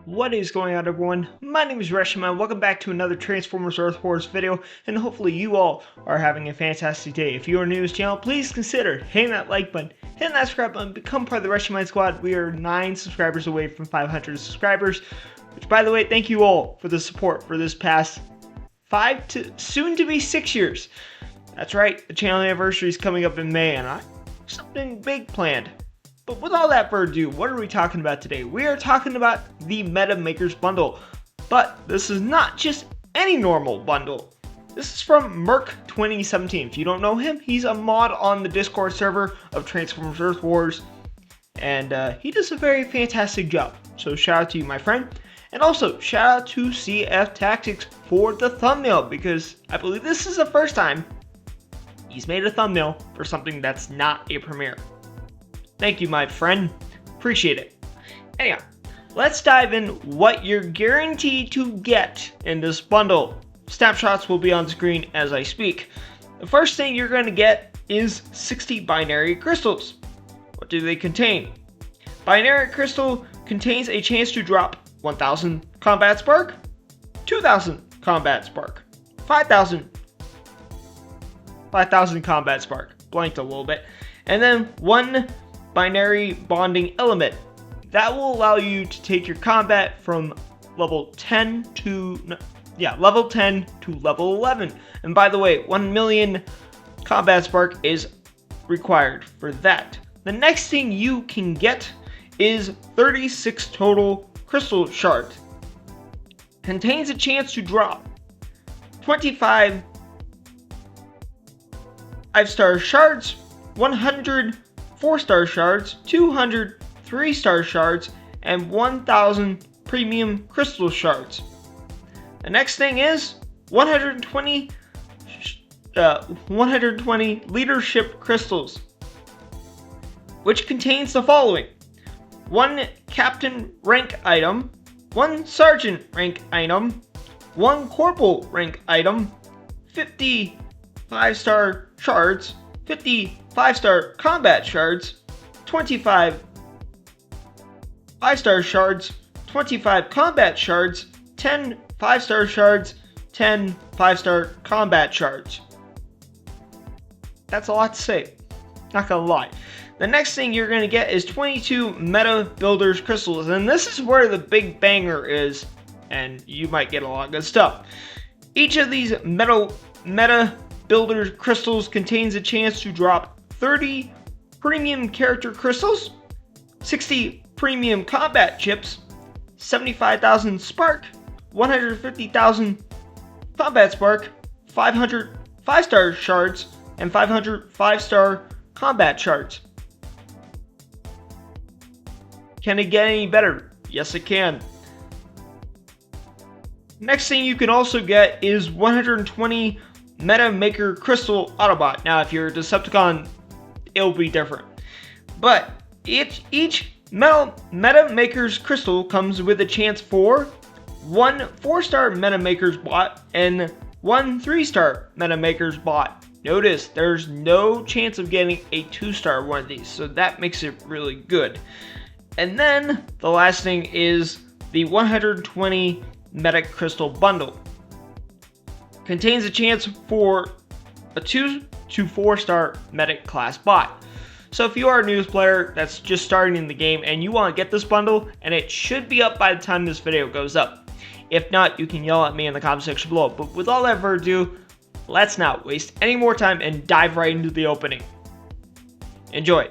What is going on, everyone? My name is Reshima. Welcome back to another Transformers Earth Wars video, and hopefully you all are having a fantastic day. If you are new to this channel, please consider hitting that like button, hitting that subscribe button, become part of the Reshimine Squad. We are 9 subscribers away from 500 subscribers, which, by the way, thank you all for the support for this past 5 to soon to be 6 years. That's right, the channel anniversary is coming up in May, and I have something big planned. But with all that further ado, what are we talking about today? We are talking about the Meta Makers bundle. But this is not just any normal bundle. This is from Merc2017. If you don't know him, he's a mod on the Discord server of Transformers Earth Wars. And he does a very fantastic job. So shout out to you, my friend. And also, shout out to CF Tactics for the thumbnail, because I believe this is the first time he's made a thumbnail for something that's not a premiere. Thank you, my friend. Appreciate it. Anyhow, let's dive in what you're guaranteed to get in this bundle. Snapshots will be on screen as I speak. The first thing you're going to get is 60 binary crystals. What do they contain? Binary crystal contains a chance to drop 1000 combat spark, 2000 combat spark, 5000 combat spark. Blanked a little bit. And then 1 binary bonding element. That will allow you to take your combat from level 10 to level 11. And by the way, 1 million combat spark is required for that. The next thing you can get is 36 total crystal shards. Contains a chance to drop 25 5-star shards, 100 4-star shards, 200 3-star shards, and 1000 premium crystal shards. The next thing is 120 leadership crystals, which contains the following: 1 captain rank item, 1 sergeant rank item, 1 corporal rank item, 50 5-star shards, 50 5-star combat shards, 25 5-star shards, 25 combat shards, 10 5-star shards, 10 5-star combat shards. That's a lot to say, not gonna lie. The next thing you're gonna get is 22 Meta Builders crystals, and this is where the big banger is, and you might get a lot of good stuff. Each of these Meta Builder crystals contains a chance to drop 30 premium character crystals, 60 premium combat chips, 75,000 spark, 150,000 combat spark, 500 5-star shards, and 500 5-star combat shards. Can it get any better? Yes, it can. Next thing you can also get is 120 Meta Maker Crystal Autobot. Now, if you're a Decepticon, it'll be different. But each Meta Maker's Crystal comes with a chance for 1 4-star Meta Maker's bot and 1 3-star Meta Maker's bot. Notice there's no chance of getting a 2-star one of these, so that makes it really good. And then the last thing is the 120 Meta Crystal Bundle. Contains a chance for a 2 to 4-star medic class bot. So if you are a news player that's just starting in the game and you want to get this bundle, and it should be up by the time this video goes up. If not, you can yell at me in the comment section below. But with all that further ado, let's not waste any more time and dive right into the opening. Enjoy.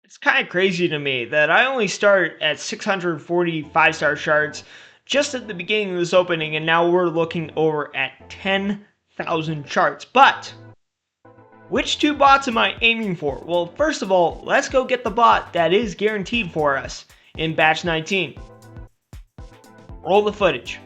It's kind of crazy to me that I only start at 640 5-star shards just at the beginning of this opening, and now we're looking over at 10,000 shards. But which two bots am I aiming for? Well, first of all, let's go get the bot that is guaranteed for us in batch 19. Roll the footage.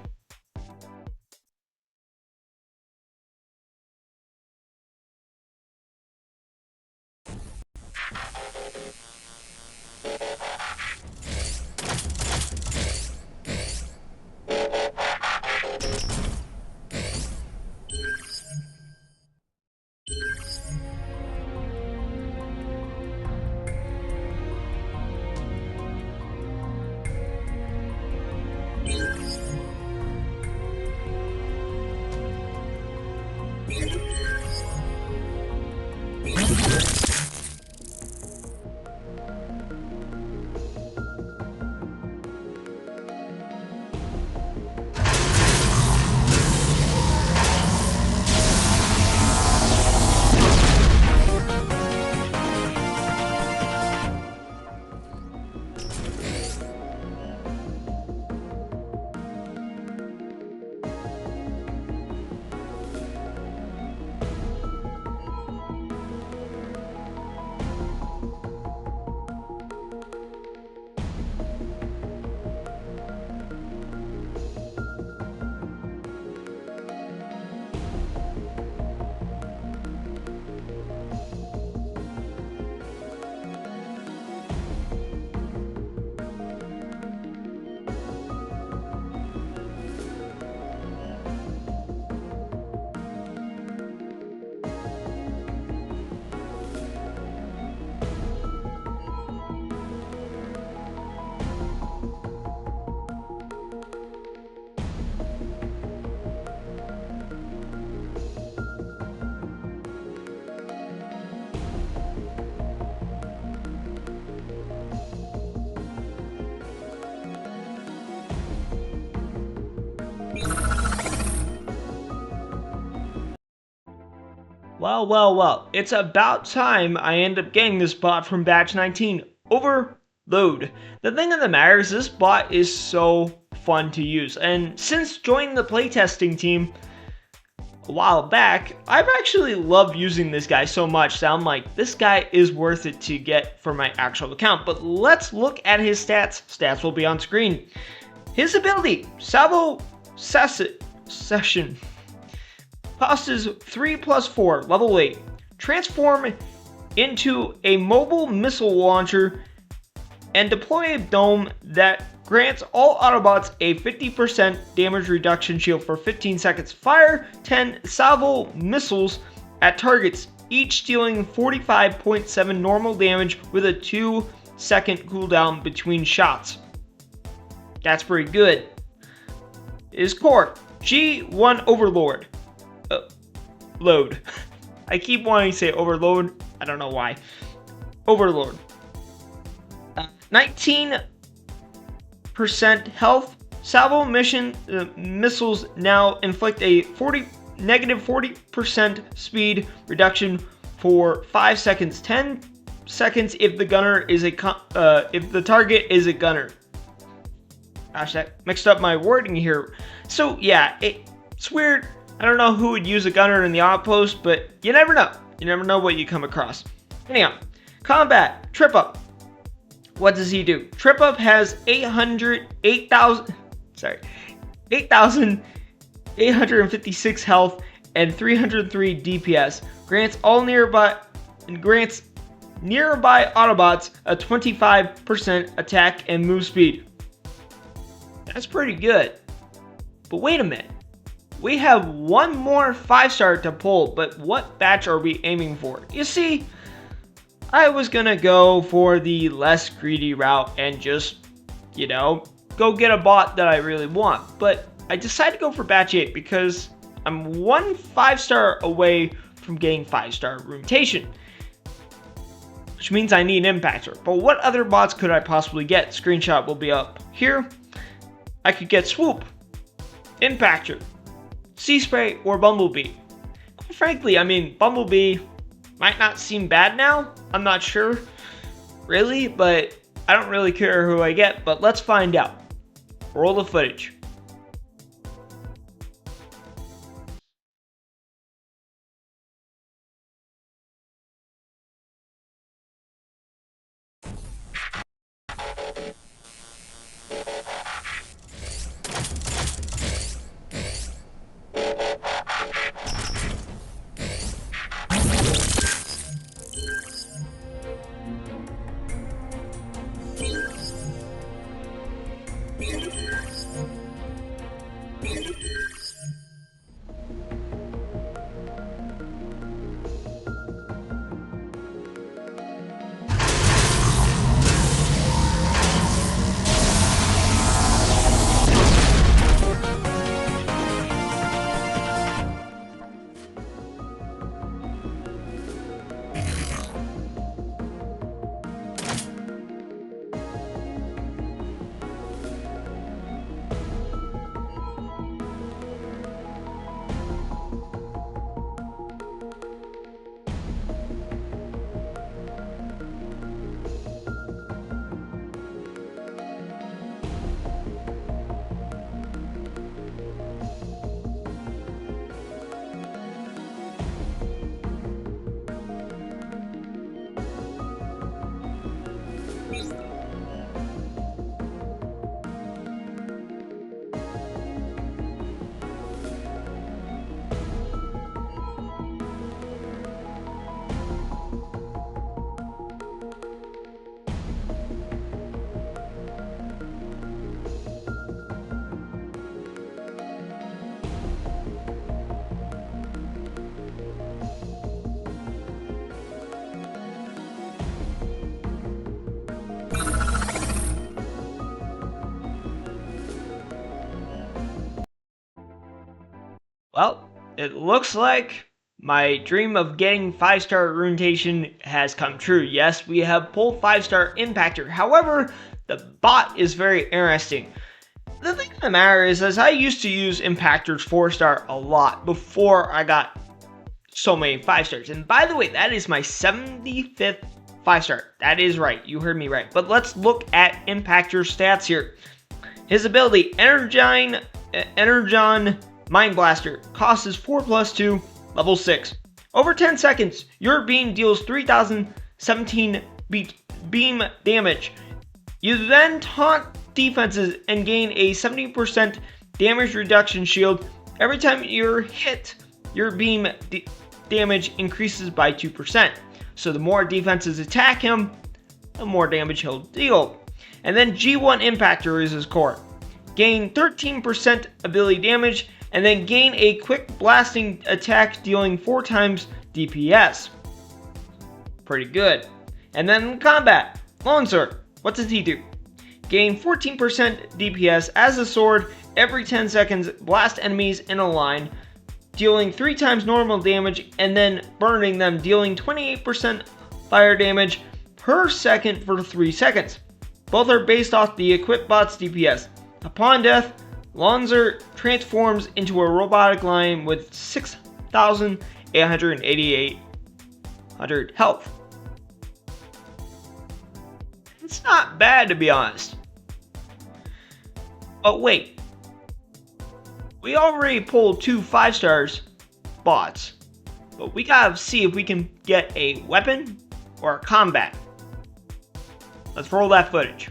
Well, it's about time I end up getting this bot from batch 19. Overload. The thing of the matter is this bot is so fun to use, and since joining the playtesting team a while back, I've actually loved using this guy so much that I'm like, this guy is worth it to get for my actual account. But let's look at his stats. Stats will be on screen. His ability, Salvo Session. Cost is 3+4, level 8. Transform into a mobile missile launcher and deploy a dome that grants all Autobots a 50% damage reduction shield for 15 seconds. Fire 10 salvo missiles at targets, each dealing 45.7 normal damage with a 2-second cooldown between shots. That's pretty good. His core, G1 Overlord. Load. I keep wanting to say overload. I don't know why. Overlord. 19% health. Salvo missiles now inflict a negative 40% speed reduction for 5 seconds. 10 seconds if the gunner is if the target is a gunner. Gosh, that mixed up my wording here. So yeah, it's weird. I don't know who would use a gunner in the outpost, but you never know. You never know what you come across. Anyhow, combat, Trip Up. What does he do? Trip Up has 8,856 health and 303 DPS. Grants nearby Autobots a 25% attack and move speed. That's pretty good. But wait a minute. We have one more 5-star to pull, but what batch are we aiming for? You see, I was gonna go for the less greedy route and just, go get a bot that I really want. But I decided to go for batch 8 because I'm one 5-star away from getting 5-star rotation, which means I need an impactor. But what other bots could I possibly get? Screenshot will be up here. I could get Swoop, Impactor, Sea Spray, or Bumblebee. Quite frankly, Bumblebee might not seem bad now. I'm not sure. really, but I don't really care who I get, but let's find out. Roll the footage. Well, it looks like my dream of getting 5-star orientation has come true. Yes, we have pulled 5-star impactor. However, the bot is very interesting. The thing of the matter is, as I used to use impactors 4-star a lot before I got so many 5-stars. And by the way, that is my 75th 5-star. That is right. You heard me right. But let's look at impactor stats here. His ability, Energon Mind Blaster, cost is 4+2, level 6. Over 10 seconds, your beam deals 3017 beam damage. You then taunt defenses and gain a 70% damage reduction shield. Every time you're hit, your beam damage increases by 2%. So the more defenses attack him, the more damage he'll deal. And then G1 Impactor is his core. Gain 13% ability damage, and then gain a quick blasting attack dealing 4 times DPS. Pretty good. And then combat, Longsword, what does he do? Gain 14% DPS as a sword every 10 seconds, blast enemies in a line, dealing 3 times normal damage, and then burning them, dealing 28% fire damage per second for 3 seconds. Both are based off the equipped bot's DPS. Upon death, Longsword transforms into a robotic lion with 6,888 health. It's not bad, to be honest. But wait, we already pulled 2 5-stars bots, but we gotta see if we can get a weapon or a combat. Let's roll that footage.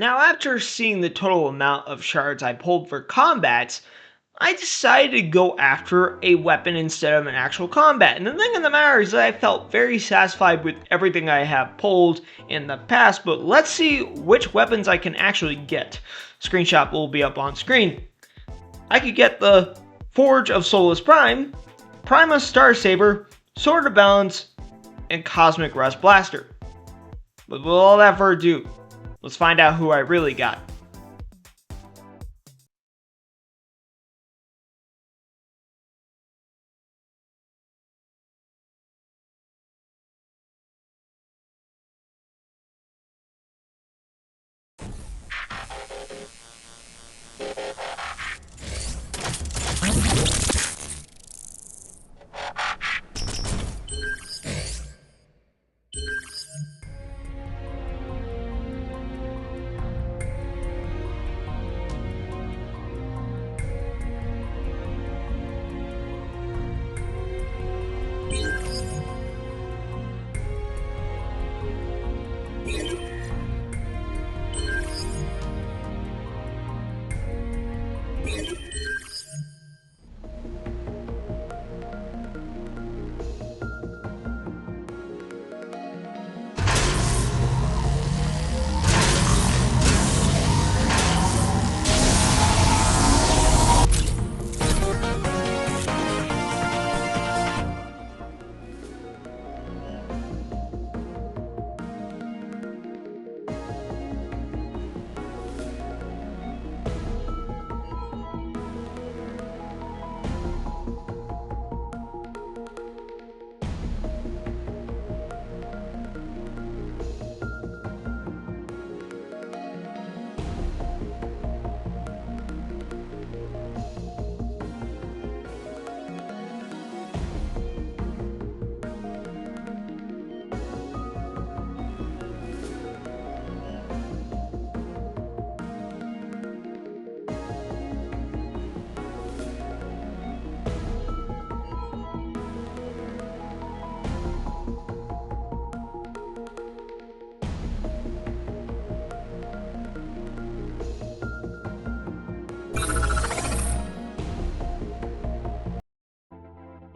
Now, after seeing the total amount of shards I pulled for combats, I decided to go after a weapon instead of an actual combat. And the thing of the matter is that I felt very satisfied with everything I have pulled in the past, but let's see which weapons I can actually get. Screenshot will be up on screen. I could get the Forge of Soulless Prime, Prima Star Saber, Sword of Balance, and Cosmic Rust Blaster. But with all that further ado, let's find out who I really got.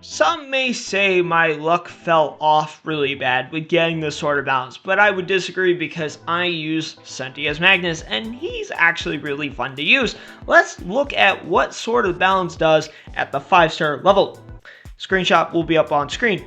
Some may say my luck fell off really bad with getting the Sword of Balance, but I would disagree because I use Sentius Magnus and he's actually really fun to use. Let's look at what Sword of Balance does at the 5-star level. Screenshot will be up on screen.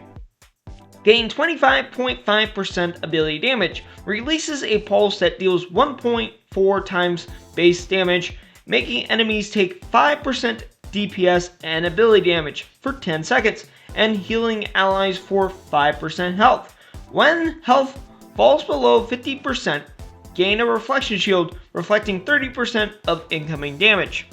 Gain 25.5% ability damage. Releases a pulse that deals 1.4 times base damage, making enemies take 5% DPS and ability damage for 10 seconds, and healing allies for 5% health. When health falls below 50%, gain a reflection shield reflecting 30% of incoming damage.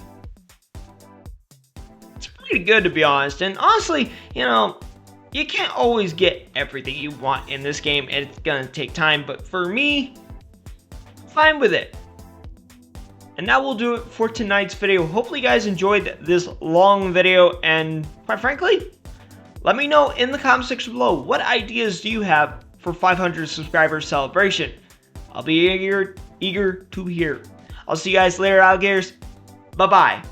It's pretty good, to be honest, and honestly, you can't always get everything you want in this game, and it's gonna take time, but for me, I'm fine with it. And that will do it for tonight's video. Hopefully you guys enjoyed this long video, and quite frankly, let me know in the comment section below, what ideas do you have for 500 subscribers celebration? I'll be eager to hear. I'll see you guys later, alligators. Bye bye.